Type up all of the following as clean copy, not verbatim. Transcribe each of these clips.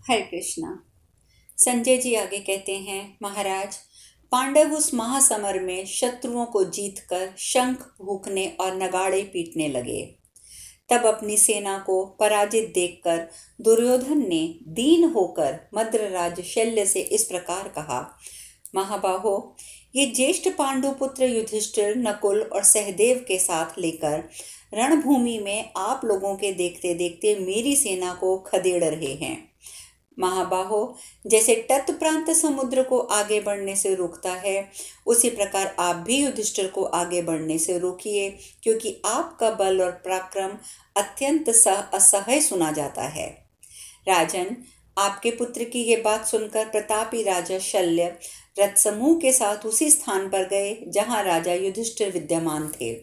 हरे कृष्णा। संजय जी आगे कहते हैं, महाराज, पांडव उस महासमर में शत्रुओं को जीतकर शंख फूंकने और नगाड़े पीटने लगे। तब अपनी सेना को पराजित देखकर दुर्योधन ने दीन होकर मद्रराज शल्य से इस प्रकार कहा, महाबाहो, ये ज्येष्ठ पांडुपुत्र युधिष्ठिर, नकुल और सहदेव के साथ लेकर रणभूमि में आप लोगों के देखते देखते मेरी सेना को खदेड़ रहे हैं। महाबाहो, जैसे तट प्रांत समुद्र को आगे बढ़ने से रोकता है, उसी प्रकार आप भी युधिष्ठिर को आगे बढ़ने से रोकिए, क्योंकि आपका बल और पराक्रम अत्यंत असह्य सुना जाता है। राजन, आपके पुत्र की ये बात सुनकर प्रतापी राजा शल्य रथ समूह के साथ उसी स्थान पर गए जहां राजा युधिष्ठिर विद्यमान थे।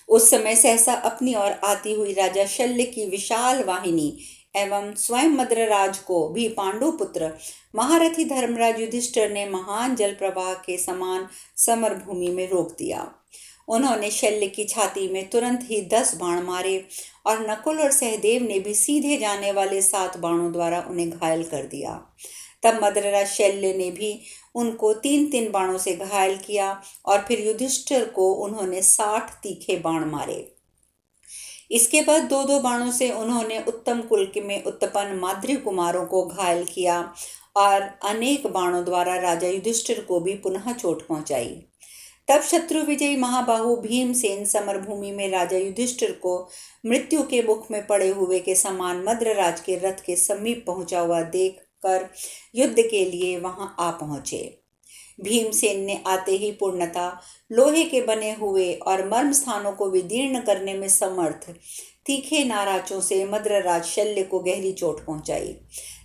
उस समय सहसा अपनी ओर आती हुई राजा शल्य की विशाल वाहिनी एवं स्वयं मद्रराज को भी पांडुपुत्र महारथी धर्मराज युधिष्ठिर ने महान जल प्रवाह के समान समर भूमि में रोक दिया। उन्होंने शल्य की छाती में तुरंत ही 10 बाण मारे और नकुल और सहदेव ने भी सीधे जाने वाले 7 बाणों द्वारा उन्हें घायल कर दिया। तब मद्रराज शल्य ने भी उनको 3-3 बाणों से घायल किया और फिर युधिष्ठिर को उन्होंने 60 तीखे बाण मारे। इसके बाद 2-2 बाणों से उन्होंने उत्तम कुल में उत्पन्न माद्री कुमारों को घायल किया और अनेक बाणों द्वारा राजा युधिष्ठिर को भी पुनः चोट पहुंचाई। तब शत्रु विजयी महाबाहु भीमसेन समरभूमि में राजा युधिष्ठिर को मृत्यु के मुख में पड़े हुए के समान मद्रराज के रथ के समीप पहुंचा हुआ देख कर युद्ध के लिए वहां आ पहुंचे। भीमसेन ने आते ही पूर्णता लोहे के बने हुए और मर्म स्थानों को विदीर्ण करने में समर्थ तीखे नाराजों से मद्रराज शल्य को गहरी चोट पहुंचाई।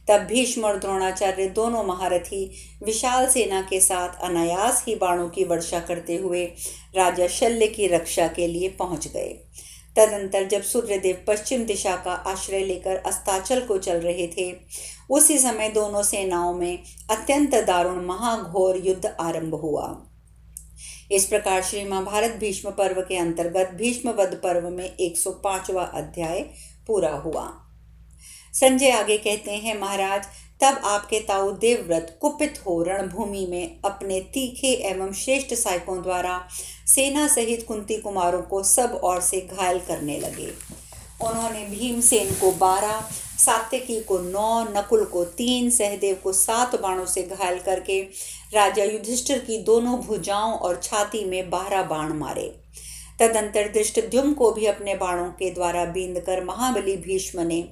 तब भीष्म और द्रोणाचार्य दोनों महारथी विशाल सेना के साथ अनायास ही बाणों की वर्षा करते हुए राजा शल्य की रक्षा के लिए पहुंच गए। तदंतर जब सूर्यदेव पश्चिम दिशा का आश्रय लेकर अस्ताचल को चल रहे थे, उसी समय दोनों सेनाओं में अत्यंत दारुण महाघोर युद्ध आरंभ हुआ। इस प्रकार श्री महाभारत भीष्म पर्व के अंतर्गत भीष्म वध पर्व में 105वां अध्याय पूरा हुआ। संजय आगे कहते हैं, महाराज, तब आपके ताऊ देवव्रत कुपित हो रणभूमि में अपने तीखे एवं श्रेष्ठ सहायकों द्वारा सेना सहित कुंती कुमारों को सब ओर से घायल करने लगे। उन्होंने भीमसेन को 12, सात्यकी को 9, नकुल को 3, सहदेव को 7 बाणों से घायल करके राजा युधिष्ठिर की दोनों भुजाओं और छाती में 12 बाण मारे। तदंतर धृष्टद्युम्न को भी अपने बाणों के द्वारा बींधकर महाबली भीष्म ने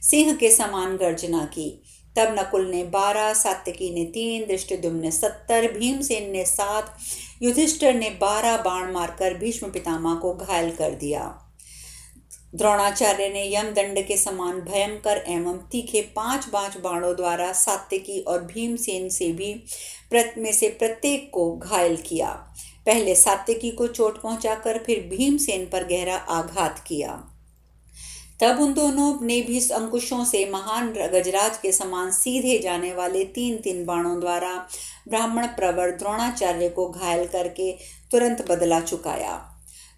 सिंह के समान गर्जना की। तब नकुल ने 12, सात्यकी ने 3, धृष्टद्युम्न ने 70, भीमसेन ने 7, युधिष्ठिर ने 12 बाण मारकर भीष्म पितामह को घायल कर दिया। द्रोणाचार्य ने यमदंड के समान भयंकर एवं तीखे 5 बाणों द्वारा सात्यकी और भीमसेन में से प्रत्येक को घायल किया। पहले सात्यकी को चोट पहुंचाकर फिर भीमसेन पर गहरा आघात किया। तब उन दोनों ने भी अंकुशों से महान गजराज के समान सीधे जाने वाले 3-3 बाणों द्वारा ब्राह्मण प्रवर द्रोणाचार्य को घायल करके तुरंत बदला चुकाया।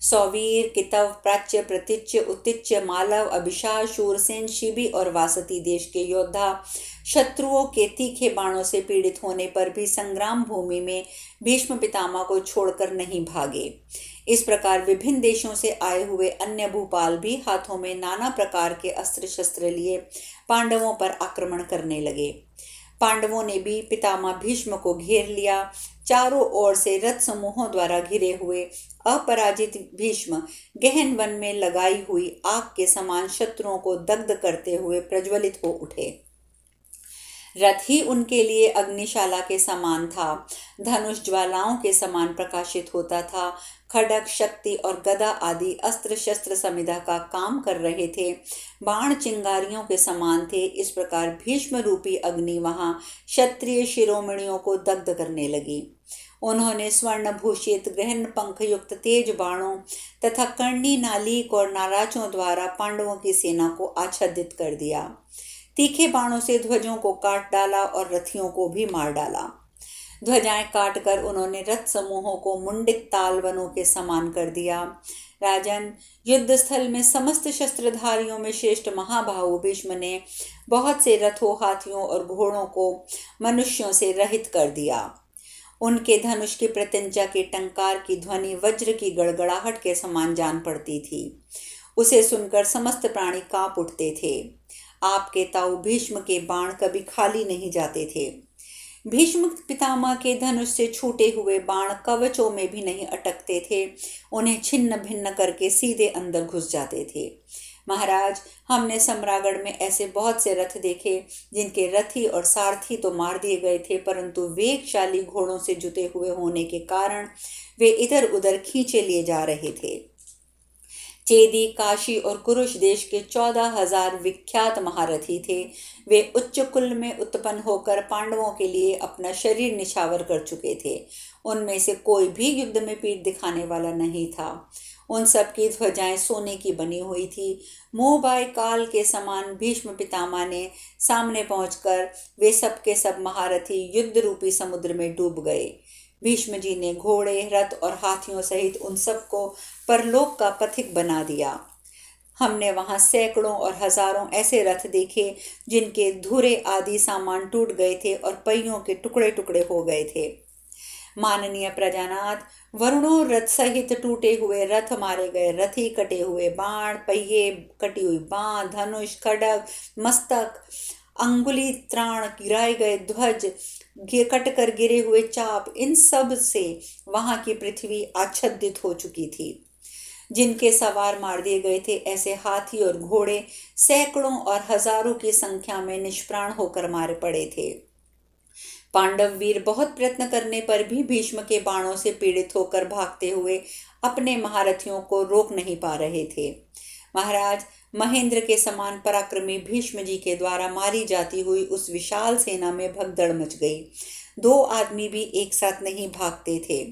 सौवीर, कितव, प्राच्य, प्रतीच्य, उत्तिच्य, मालव, अभिषा, शूरसेन, शिबी और वासती देश के योद्धा शत्रुओं के तीखे बाणों से पीड़ित होने पर भी संग्राम भूमि में भीष्म पितामह को छोड़कर नहीं भागे। इस प्रकार विभिन्न देशों से आए हुए अन्य भूपाल भी हाथों में नाना प्रकार के अस्त्र शस्त्र लिए पांडवों पर आक्रमण करने लगे। पांडवों ने भी पितामह भीष्म को घेर लिया। चारों ओर से रथ समूहों द्वारा घिरे हुए अपराजित भीष्म गहन वन में लगाई हुई आग के समान शत्रुओं को दग्ध करते हुए प्रज्वलित हो उठे। रथ ही उनके लिए अग्निशाला के समान था, धनुष ज्वालाओं के समान प्रकाशित होता था, खड्ग, शक्ति और गदा आदि अस्त्र शस्त्र समिधा का काम कर रहे थे, बाण चिंगारियों के समान थे। इस प्रकार भीष्म रूपी अग्नि वहां क्षत्रिय शिरोमणियों को दग्ध करने लगी। उन्होंने स्वर्ण भूषित गहन पंख युक्त तेज बाणों तथा कर्णी, नालीक और नाराजों द्वारा पांडवों की सेना को आच्छादित कर दिया। तीखे बाणों से ध्वजों को काट डाला और रथियों को भी मार डाला। ध्वजाएं काटकर उन्होंने रथ समूहों को मुंडित तालवनों के समान कर दिया। राजन, युद्ध स्थल में समस्त शस्त्रधारियों में श्रेष्ठ महाबाहु भीष्म ने बहुत से रथों, हाथियों और घोड़ों को मनुष्यों से रहित कर दिया। उनके धनुष की प्रत्यंचा के टंकार की ध्वनि वज्र की गड़गड़ाहट के समान जान पड़ती थी। उसे सुनकर समस्त प्राणी कांप उठते थे। आपके ताऊ भीष्म के बाण कभी खाली नहीं जाते थे। भीष्म पितामह के धनुष से छूटे हुए बाण कवचों में भी नहीं अटकते थे, उन्हें छिन्न भिन्न करके सीधे अंदर घुस जाते थे। महाराज, हमने सम्रागढ़ में ऐसे बहुत से रथ देखे जिनके रथी और सारथी तो मार दिए गए थे, परंतु वेगशाली घोड़ों से जुते हुए होने के कारण वे इधर उधर खींचे लिए जा रहे थे। चेदी, काशी और कुरुश देश के 14,000 विख्यात महारथी थे। वे उच्च कुल में उत्पन्न होकर पांडवों के लिए अपना शरीर निछावर कर चुके थे। उनमें से कोई भी युद्ध में पीठ दिखाने वाला नहीं था। उन सब की ध्वजाएं सोने की बनी हुई थी। मुंह बाय काल के समान भीष्म पितामह ने सामने पहुंचकर वे सब के सब महारथी युद्ध रूपी समुद्र में डूब गए। भीष्म जी ने घोड़े, रथ और हाथियों सहित उन सबको परलोक का पथिक बना दिया। हमने वहां सैकड़ों और हजारों ऐसे रथ देखे जिनके धुरे आदि सामान टूट गए थे और पहियों के टुकड़े टुकड़े हो गए थे। माननीय प्रजानाथ, वरुणों रथ सहित टूटे हुए रथ, मारे गए रथी, कटे हुए बाण, पहिए, कटी हुई बाँ, धनुष, खड्ग, मस्तक, अंगुली त्राण, गिराए गए ध्वज, कट कर गिरे हुए चाप, इन सब से वहां की पृथ्वी आच्छादित हो चुकी थी। जिनके सवार मार दिए गए थे, ऐसे हाथी और घोड़े सैकड़ों और हजारों की संख्या में निष्प्राण होकर मारे पड़े थे। पांडव वीर बहुत प्रयत्न करने पर भी भीष्म के बाणों से पीड़ित होकर भागते हुए अपने महारथियों को रोक नहीं पा रहे थे। महाराज, महेंद्र के समान पराक्रमी भीष्म जी के द्वारा मारी जाती हुई उस विशाल सेना में भगदड़ मच गई। 2 आदमी भी एक साथ नहीं भागते थे।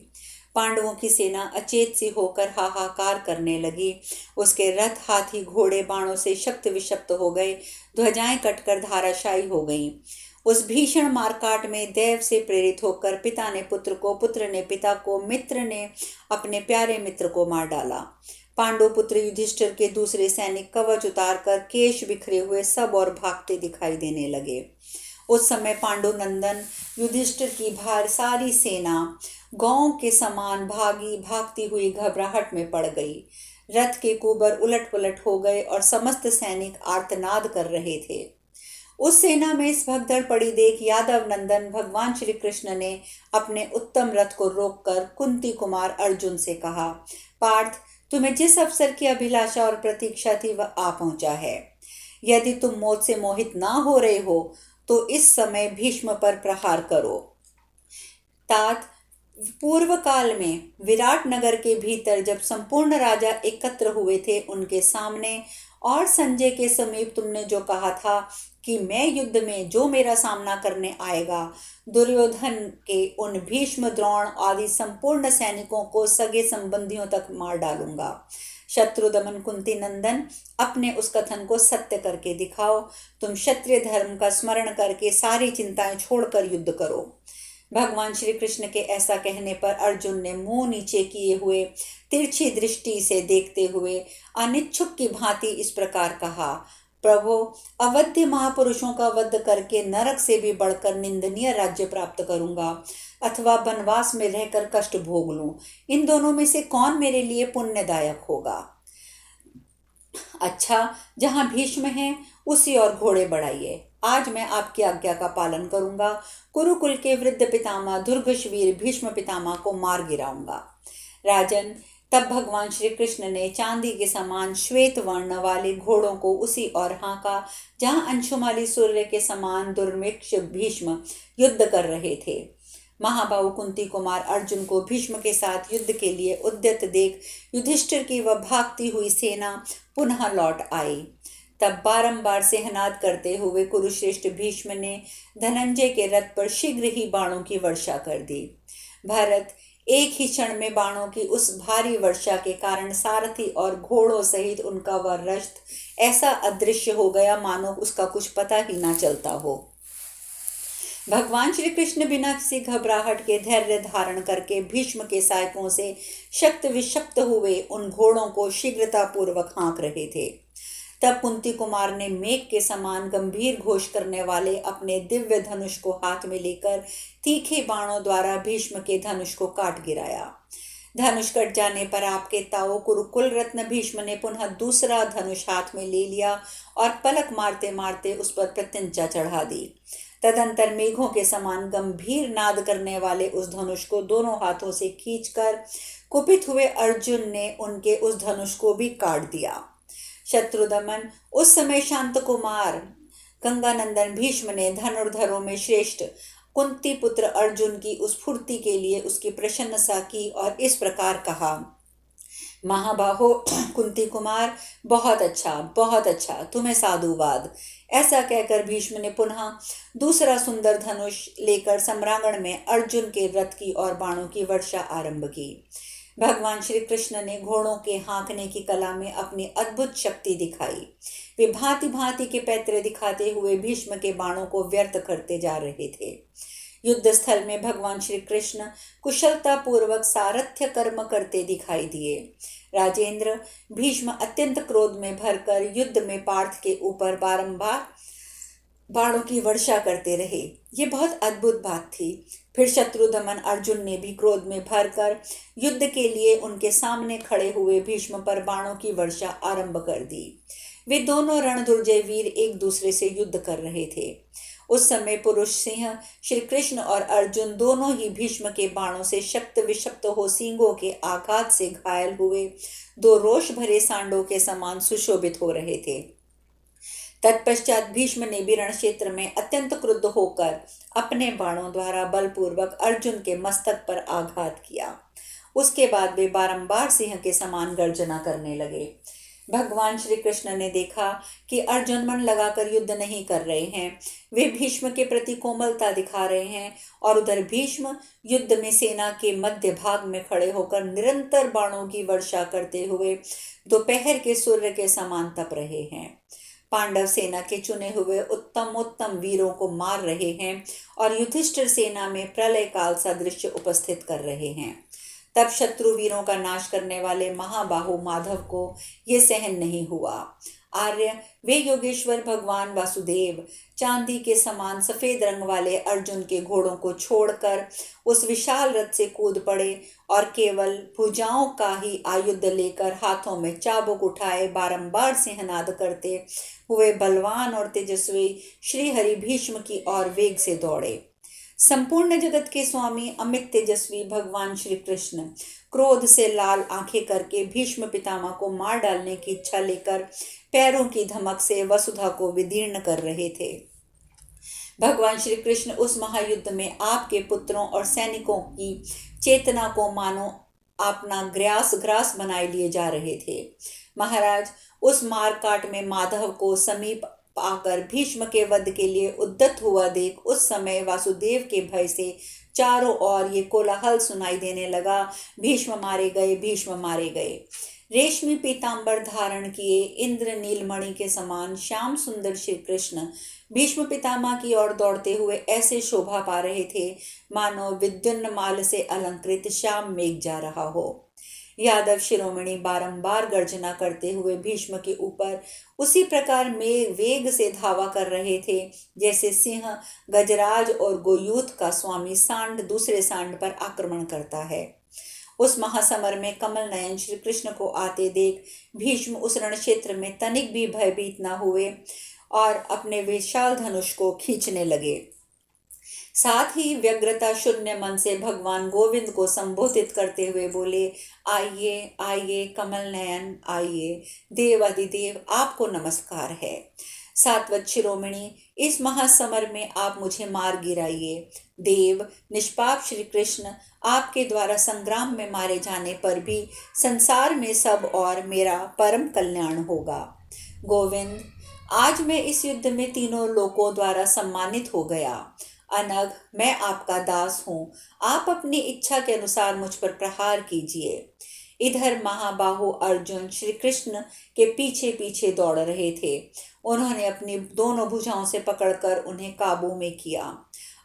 पांडवों की सेना अचेत सी होकर हाहाकार करने लगी। उसके रथ, हाथी, घोड़े बाणों से शक्त विषक्त हो गए, ध्वजाएं कटकर धाराशायी हो गईं। उस भीषण मारकाट में दैव से प्रेरित होकर पिता ने पुत्र को, पुत्र ने पिता को, मित्र ने अपने प्यारे मित्र को मार डाला। पांडु पुत्र युधिष्ठिर के दूसरे सैनिक कवच उतारकर केश बिखरे हुए सब और भागते दिखाई देने लगे। उस समय पांडु नंदन युधिष्ठिर की सारी सेना गांव के समान भागती हुई घबराहट में पड़ गई। रथ के कुबर उलट पुलट हो गए और समस्त सैनिक आर्तनाद कर रहे थे। उस सेना में इस भगदड़ पड़ी देख यादव नंदन भगवान श्री कृष्ण ने अपने उत्तम रथ को रोककर कुंती कुमार अर्जुन से कहा, पार्थ, तुम्हें जिस अवसर की अभिलाषा और प्रतीक्षा थी वह आ पहुंचा है। यदि तुम मौत से मोहित ना हो रहे हो तो इस समय भीष्म पर प्रहार करो। तात, पूर्व काल में विराट नगर के भीतर जब संपूर्ण राजा एकत्र हुए थे, उनके सामने और संजय के समीप तुमने जो कहा था कि मैं युद्ध में जो मेरा सामना करने आएगा, दुर्योधन के उन भीष्म, द्रोण आदि संपूर्ण सैनिकों को सगे संबंधियों तक मार डालूंगा। शत्रुदमन, कुंती नंदन, अपने उस कथन को सत्य करके दिखाओ। तुम क्षत्रिय धर्म का स्मरण करके सारी चिंताएं छोड़कर युद्ध करो। भगवान श्री कृष्ण के ऐसा कहने पर अर्जुन ने मुंह नीचे किए हुए तिरछी दृष्टि से देखते हुए अनिच्छुक की भांति इस प्रकार कहा, प्रभो, अवध्य महापुरुषों का वध करके नरक से भी बढ़कर निंदनीय राज्य प्राप्त करूंगा अथवा वनवास में रहकर कष्ट भोग लूं। इन दोनों में से कौन मेरे लिए पुण्यदायक होगा? अच्छा, जहां भीष्म है उसी और घोड़े बढ़ाइए। आज मैं आपकी आज्ञा का पालन करूंगा। कुरुकुल के वृद्ध पितामह दुर्गशवीर भीष्म पितामह को मार गिराऊंगा। राजन, तब भगवान श्री कृष्ण ने चांदी के समान श्वेत वर्ण वाले घोड़ों को उसी ओर हाँका जहां अंशुमाली सूर्य के समान दुर्मिक्ष भीष्म युद्ध कर रहे थे। महाबाहु कुंती कुमार अर्जुन को भीष्म के साथ युद्ध के लिए उद्यत देख युधिष्ठिर की वह भागती हुई सेना पुनः लौट आई। तब बारंबार सेहनाद करते हुए कुरुश्रेष्ठ भीष्म ने धनंजय के रथ पर शीघ्र ही बाणों की वर्षा कर दी। भरत, एक ही क्षण में बाणों की उस भारी वर्षा के कारण सारथी और घोड़ों सहित उनका वह रथ ऐसा अदृश्य हो गया मानो उसका कुछ पता ही ना चलता हो। भगवान श्री कृष्ण बिना किसी घबराहट के धैर्य धारण करके भीष्म के सहायकों से शक्त विषक्त हुए उन घोड़ों को शीघ्रता पूर्वक हाँक रहे थे। तब कुंती कुमार ने मेघ के समान गंभीर घोष करने वाले अपने दिव्य धनुष को हाथ में लेकर तीखे बाणों द्वारा भीष्म के धनुष को काट गिराया। धनुष कट जाने पर आपके ताऊ कुरुकुल रत्न भीष्म ने पुनः दूसरा धनुष हाथ में ले लिया और पलक मारते मारते उस पर प्रत्यंचा चढ़ा दी। तदंतर मेघों के समान गंभीर नाद करने वाले उस धनुष को दोनों हाथों से खींचकर कुपित हुए अर्जुन ने उनके उस धनुष को भी काट दिया। शत्रुदमन उस समय शांत कुमार गंगानंदन भीष्म ने धनुर्धरों में श्रेष्ठ कुंती पुत्र अर्जुन की उस फुर्ती के लिए उसकी प्रशंसा की और इस प्रकार कहा, महाबाहो कुंती कुमार, बहुत अच्छा, तुम्हें साधुवाद। ऐसा कहकर भीष्म ने पुनः दूसरा सुंदर धनुष लेकर सम्रांगण में अर्जुन के रथ की और बाणों की वर्षा आरंभ की। भगवान श्री कृष्ण ने घोड़ों के हाँकने की कला में अपनी अद्भुत शक्ति दिखाई। वे भांति भांति के पैतरे दिखाते हुए भीष्म के बाणों को व्यर्थ करते जा रहे थे। युद्ध स्थल में भगवान श्री कृष्ण कुशलता पूर्वक सारथ्य कर्म करते दिखाई दिए। राजेंद्र, भीष्म अत्यंत क्रोध में भरकर युद्ध में पार्थ के ऊपर बारंबार बाणों की वर्षा करते रहे। ये बहुत अद्भुत बात थी। फिर शत्रुदमन अर्जुन ने भी क्रोध में भरकर युद्ध के लिए उनके सामने खड़े हुए भीष्म पर बाणों की वर्षा आरंभ कर दी। वे दोनों रणधुर्जय वीर एक दूसरे से युद्ध कर रहे थे। उस समय पुरुष सिंह श्री कृष्ण और अर्जुन दोनों ही भीष्म के बाणों से शक्त विषक्त हो सींगों के आघात से घायल हुए दो रोष भरे सांडों के समान सुशोभित हो रहे थे। तत्पश्चात भीष्म ने भी रण क्षेत्र में अत्यंत क्रुद्ध होकर अपने बाणों द्वारा बलपूर्वक अर्जुन के मस्तक पर आघात किया। उसके बाद वे बारंबार सिंह के समान गर्जना करने लगे। भगवान श्री कृष्ण ने देखा कि अर्जुन मन लगाकर युद्ध नहीं कर रहे हैं, वे भीष्म के प्रति कोमलता दिखा रहे हैं, और उधर भीष्म युद्ध में सेना के मध्य भाग में खड़े होकर निरंतर बाणों की वर्षा करते हुए दोपहर के सूर्य के समान तप रहे हैं। पांडव सेना के चुने हुए उत्तम वीरों को मार रहे हैं और युधिष्ठिर सेना में प्रलय काल सा दृश्य उपस्थित कर रहे हैं। तब शत्रु वीरों का नाश करने वाले महाबाहु माधव को ये सहन नहीं हुआ। आर्य, वे योगेश्वर भगवान वासुदेव चांदी के समान सफेद रंग वाले अर्जुन के घोड़ों को छोड़कर उस विशाल रथ से कूद पड़े और केवल भुजाओं का ही आयुध लेकर हाथों में चाबुक उठाए बारंबार सिंहनाद करते हुए बलवान और तेजस्वी श्री हरि भीष्म की ओर वेग से दौड़े। संपूर्ण जगत के स्वामी अमित तेजस्वी भगवान श्री कृष्ण क्रोध से लाल आंखें करके भीष्म पितामह को मार डालने की इच्छा लेकर पैरों की धमक से वसुधा को विदीर्ण कर रहे थे। भगवान श्री कृष्ण उस महायुद्ध में आपके पुत्रों और सैनिकों की चेतना को मानो अपना ग्रास बनाए लिए जा रहे थे। महाराज, उस मारकाट में माधव को समीप आकर भीष्म के वध के लिए उद्यत हुआ देख उस समय वासुदेव के भय से चारों ओर ये कोलाहल सुनाई देने लगा, भीष्म मारे गए, भीष्म मारे गए। रेशमी पीतांबर धारण किए इंद्र नीलमणि के समान श्याम सुंदर श्री कृष्ण भीष्म पितामह की ओर दौड़ते हुए ऐसे शोभा पा रहे थे मानो विद्युन्न माल से अलंकृत श्याम मेघ जा रहा हो। यादव शिरोमणि बारंबार गर्जना करते हुए भीष्म के ऊपर उसी प्रकार में वेग से धावा कर रहे थे जैसे सिंह गजराज और गोयूथ का स्वामी सांड दूसरे सांड पर आक्रमण करता है। उस महासमर में कमल नयन श्री कृष्ण को आते देख भीष्म उस रण क्षेत्र में तनिक भी भयभीत न हुए और अपने विशाल धनुष को खींचने लगे। साथ ही व्यग्रता शून्य मन से भगवान गोविंद को संबोधित करते हुए बोले, आइए आइए कमल नयन आइए, देव अधिदेव आपको नमस्कार है। सात्वत शिरोमणि, इस महासमर में आप मुझे मार गिराइए। देव निष्पाप श्री कृष्ण, आपके द्वारा संग्राम में मारे जाने पर भी संसार में सब और मेरा परम कल्याण होगा। गोविंद, आज मैं इस युद्ध में तीनों लोकों द्वारा सम्मानित हो गया। अनघ, मैं आपका दास हूँ, आप अपनी इच्छा के अनुसार मुझ पर प्रहार कीजिए। इधर महाबाहु अर्जुन श्री कृष्ण के पीछे पीछे दौड़ रहे थे। उन्होंने अपनी दोनों भुजाओं से पकड़कर उन्हें काबू में किया।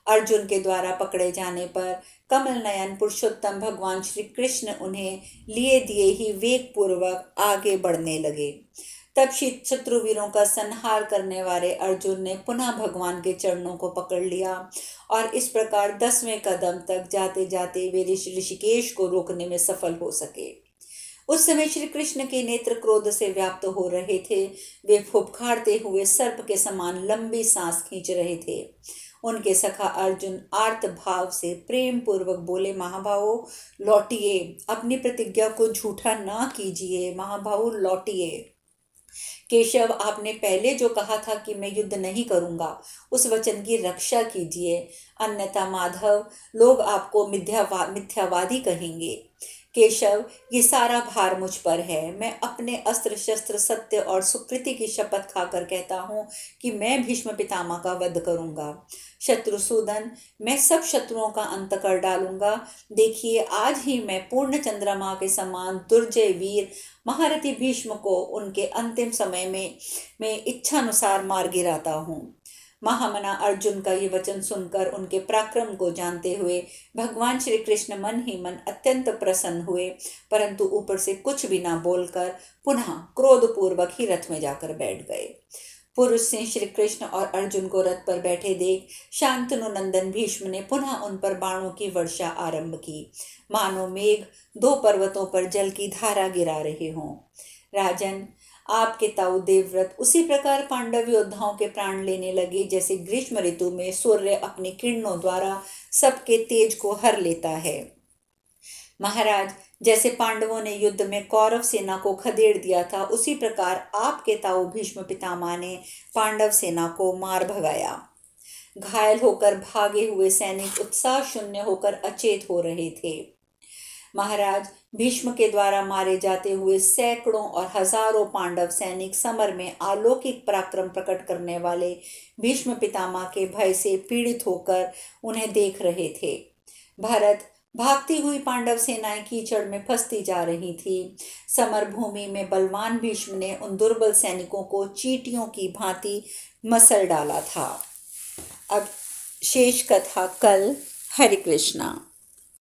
अर्जुन के द्वारा पकड़े जाने पर कमल नयन पुरुषोत्तम भगवान श्री कृष्ण उन्हें लिए दिए ही वेग पूर्वक आगे बढ़ने लगे। तब शत्रुवीरों का संहार करने वाले अर्जुन ने पुनः भगवान के चरणों को पकड़ लिया और इस प्रकार 10वें कदम तक जाते जाते वे ऋषिकेश को रोकने में सफल हो सके। उस समय श्री कृष्ण के नेत्र क्रोध से व्याप्त हो रहे थे। वे फुफकारते हुए सर्प के समान लंबी सांस खींच रहे थे। उनके सखा अर्जुन आर्त भाव से प्रेम पूर्वक बोले, महाभावो लौटिए, अपनी प्रतिज्ञा को झूठा ना कीजिए। महाभावो लौटिए। केशव, आपने पहले जो कहा था कि मैं युद्ध नहीं करूंगा, उस वचन की रक्षा कीजिए, अन्यथा माधव लोग आपको मिथ्यावादी कहेंगे। केशव, ये सारा भार मुझ पर है। मैं अपने अस्त्र शस्त्र सत्य और सुकृति की शपथ खाकर कहता हूँ कि मैं भीष्म पितामह का वध करूंगा। शत्रुसूदन, मैं सब शत्रुओं का अंत कर डालूंगा। देखिए, आज ही मैं पूर्ण चंद्रमा के समान दुर्जय वीर महारथी भीष्म को उनके अंतिम समय में इच्छानुसार मार गिराता हूँ। महामना अर्जुन का ये वचन सुनकर उनके पराक्रम को जानते हुए भगवान श्री कृष्ण मन ही मन अत्यंत प्रसन्न हुए, परंतु ऊपर से कुछ भी ना बोलकर पुनः क्रोधपूर्वक ही रथ में जाकर बैठ गए। पुरुष सिंह श्री कृष्ण और अर्जुन को रथ पर बैठे देख शांतनु नंदन भीष्म ने पुनः उन पर बाणों की वर्षा आरंभ की, मानो मेघ 2 पर्वतों पर जल की धारा गिरा रहे हों। राजन, आपके ताऊ देवव्रत उसी प्रकार पांडव योद्धाओं के प्राण लेने लगे जैसे ग्रीष्म ऋतु में सूर्य अपनी किरणों द्वारा सबके तेज को हर लेता है। महाराज, जैसे पांडवों ने युद्ध में कौरव सेना को खदेड़ दिया था, उसी प्रकार आपके ताऊ भीष्म पितामह ने पांडव सेना को मार भगाया। घायल होकर भागे हुए सैनिक उत्साह शून्य होकर अचेत हो रहे थे। महाराज, भीष्म के द्वारा मारे जाते हुए सैकड़ों और हजारों पांडव सैनिक समर में अलौकिक पराक्रम प्रकट करने वाले भीष्म पितामह के भय से पीड़ित होकर उन्हें देख रहे थे। भरत, भागती हुई पांडव सेनाएं कीचड़ में फंसती जा रही थी। समर भूमि में बलवान भीष्म ने उन दुर्बल सैनिकों को चींटियों की भांति मसल डाला था। अब शेष कथा कल। हरे कृष्णा।